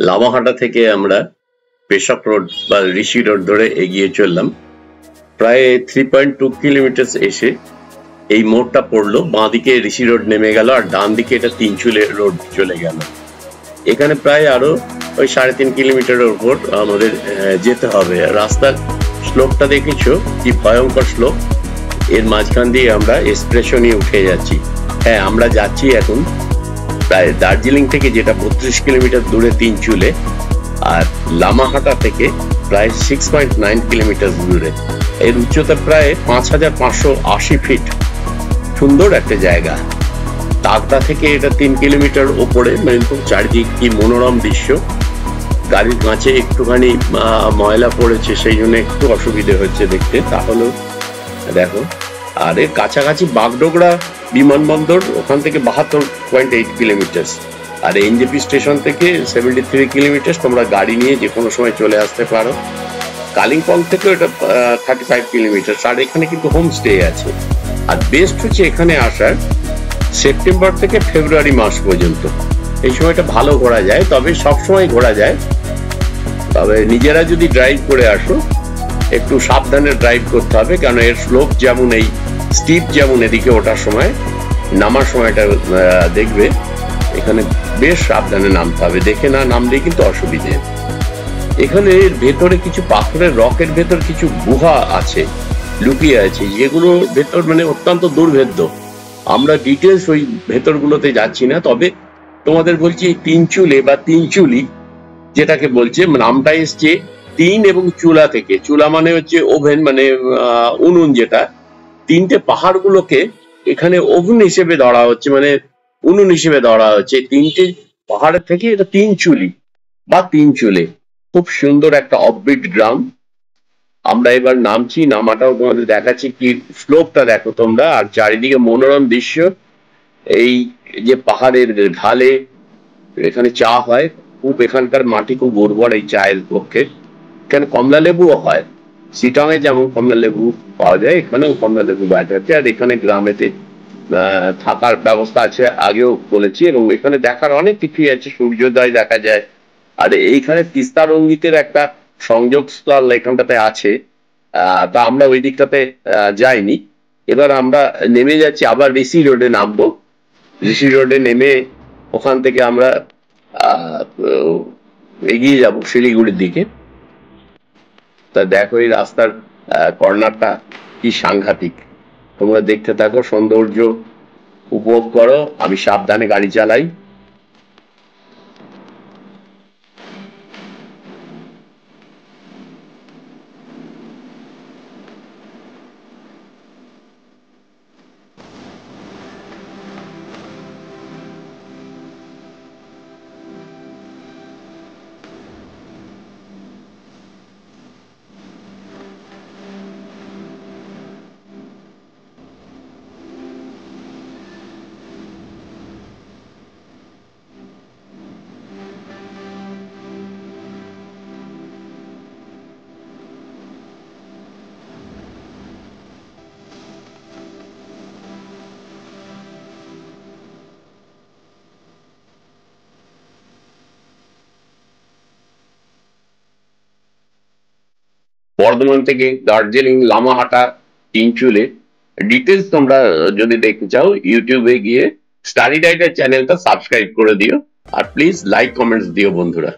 লামাহাটা থেকে আমরা পেশক রোড বা ঋষি রোড ধরে এগিয়ে চললাম। প্রায় 3.2 কিলোমিটার এসে এই মোড়টা পড়লো, বাঁ দিকে ঋষি রোড নেমে গেল আর ডান দিকে এটা তিনচুলে রোড চলে গেল। এখানে প্রায় আরো ওই 3.5 কিলোমিটারের উপর আমাদের যেতে হবে। রাস্তার স্লোপটা দেখেছো কি ভয়ঙ্কর স্লোপ, এর মাঝখান দিয়ে আমরা এক্সপ্রেশন নিয়ে উঠে যাচ্ছি। হ্যাঁ, আমরা যাচ্ছি এখন প্রায় দার্জিলিং থেকে, যেটা 32 কিলোমিটার দূরে তিনচুলে, আর লামাহাটা থেকে প্রায় 6.9 কিলোমিটার দূরে। এর উচ্চতা প্রায় 5580 ফিট। সুন্দর একটা জায়গা। তাগদা থেকে এটা 3 কিলোমিটার ওপরে, মানে চারিদিক কি মনোরম দৃশ্য। গাড়ির কাছে একটুখানি ময়লা পড়েছে, সেই জন্য একটু অসুবিধে হচ্ছে দেখতে, তাহলেও দেখো। আর এর কাছাকাছি বাগডোগরা বিমানবন্দর, ওখান থেকে 72.8 কিলোমিটার। আর এনজেপি স্টেশন থেকে 73 কিলোমিটার। তোমরা গাড়ি নিয়ে যে কোনো সময় চলে আসতে পারো। কালিম্পং থেকে এটা 35 কিলোমিটার। আর এখানে কিন্তু হোমস্টে আছে। আর বেস্ট হচ্ছে এখানে আসার সেপ্টেম্বর থেকে ফেব্রুয়ারি মাস পর্যন্ত, এই সময়টা ভালো ঘোরা যায়। তবে সবসময় ঘোরা যায়, তবে নিজেরা যদি ড্রাইভ করে আসো একটু সাবধানে ড্রাইভ করতে হবে, কারণ এর স্লোপ যেমন এই স্টিপ যেমন এদিকে ওঠার সময়, নামার সময়টা দেখবে এখানে বেশ সাবধানে নামতে হবে। দেখে না নামলে কিন্তু অসুবিধে। এখানে ভেতরে কিছু পাথরের রকের ভেতর কিছু গুহা আছে, লুকিয়ে আছে, যেগুলো ভেতর মানে অত্যন্ত দুর্ভেদ্য। আমরা ডিটেলস ওই ভেতরগুলোতে যাচ্ছি না। তবে তোমাদের বলছি তিনচুলে বা তিনচুলি যেটাকে বলছে, নামটা এসছে তিন এবং চুলা থেকে। চুলা মানে হচ্ছে ওভেন, মানে উনুন, যেটা তিনটে পাহাড়গুলোকে এখানে ওভেন হিসেবে ধরা হচ্ছে, মানে উনুন হিসেবে ধরা হচ্ছে। তিনটে পাহাড়ের থেকে এটা তিনচুলি বা তিনচুলে। খুব সুন্দর একটা অফবিট গ্রাম। আমরা এবার নামছি, নামাটাও তোমাদের দেখাচ্ছি। কি স্লোপটা দেখো তোমরা, আর চারিদিকে মনোরম দৃশ্য। এই যে পাহাড়ের ঢালে এখানে চা হয় খুব, এখানকার মাটি খুব উর্বর এই চায়ের পক্ষে। এখানে কমলা লেবুও হয়। শিটং এ যেমন কমলা লেবু পাওয়া যায়, এখানেও কমলা লেবু গাছ আছে। আর এখানে গ্রামেতে থাকার ব্যবস্থা আছে, আগেও বলেছি। এবং এখানে দেখার অনেক কিছুই আছে, সূর্যোদয় দেখা যায়। আর এইখানে তিস্তা রঙ্গিতের একটা সংযোগস্থল এখানটাতে আছে। তা আমরা ওই দিকটাতে যাইনি। এবার আমরা নেমে যাচ্ছি, আবার ঋষি রোডে নামবো। ঋষি রোডে নেমে ওখান থেকে আমরা এগিয়ে যাব শিলিগুড়ির দিকে। তা দেখো এই রাস্তার কর্নারটা কি সাংঘাতিক। তোমরা দেখতে থাকো, সৌন্দর্য উপভোগ করো, আমি সাবধানে গাড়ি চালাই। বর্ধমান থেকে দার্জিলিং, লামাহাটা, তিনচুলে ডিটেলস তোমরা যদি দেখতে চাও ইউটিউবে গিয়ে স্টাডি ডাইটার চ্যানেলটা সাবস্ক্রাইব করে দিও। আর প্লিজ লাইক কমেন্টস দিও বন্ধুরা।